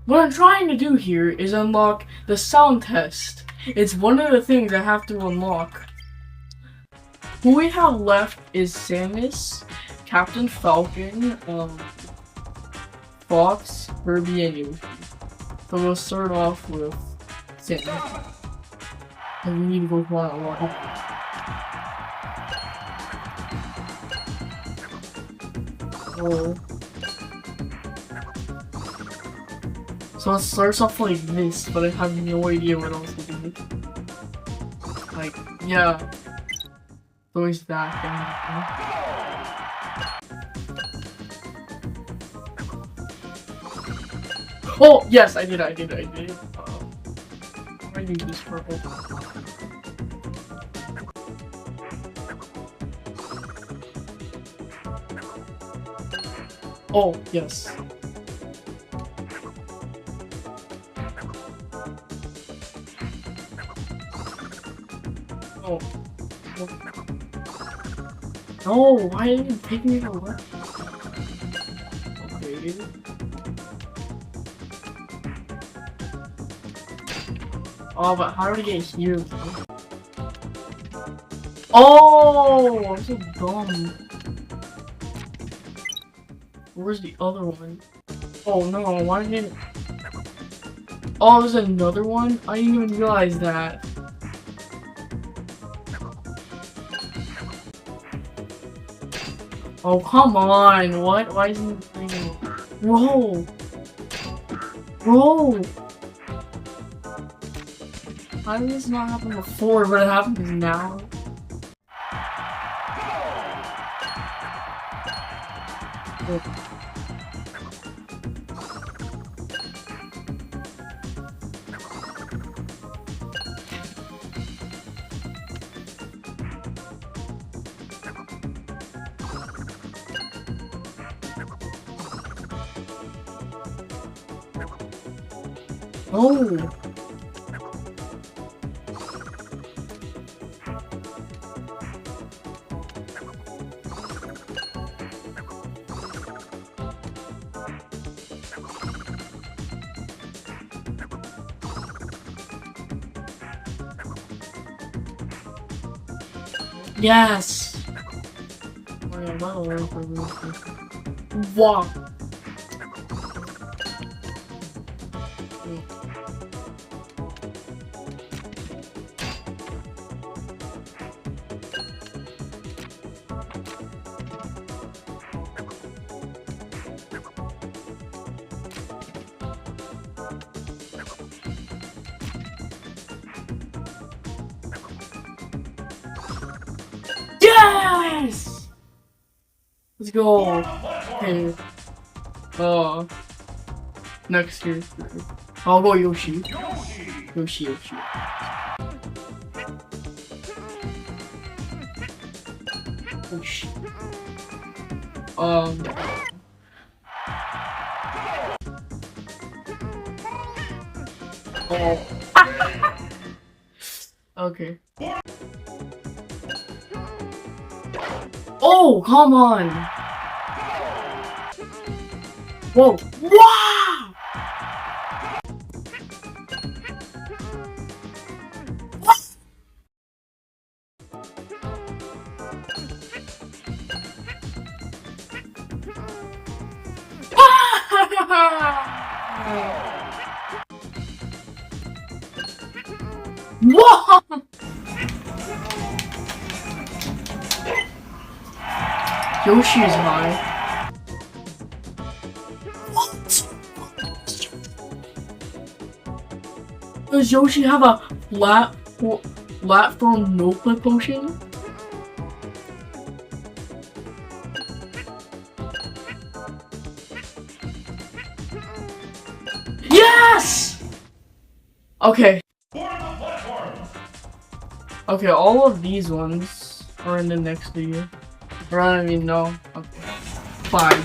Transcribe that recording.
What I'm trying to do here is unlock the sound test. It's one of the things I have to unlock. Who we have left is Samus, Captain Falcon, Fox, Herbie, and Yoshi. So we'll start off with Samus. And we need to go for a lot. Oh. So it starts off like this, but I have no idea what else to do. Like, yeah. So it's that thing. Oh, yes, I did. I use this purple. Oh, yes. Oh. No, why didn't you take me to the left? Okay. Oh, but how do I get here? Oh, I'm so dumb. Where's the other one? Oh no, why didn't... Oh, there's another one? I didn't even realize that. Oh, come on. What? Why isn't it playing? Roll! Roll! How did this not happen before, but it happens now? Oh! Yes! Wow! Yes! Let's go. Okay. Next year. I'll go Yoshi. Yoshi. Yoshi. Oh. Okay. Oh, come on! Whoa! Wow! What? What? Yoshi is high. What? Does Yoshi have a platform no clip potion? Yes! Okay. Okay, all of these ones are in the next video. Or I don't even know. Okay. Bye.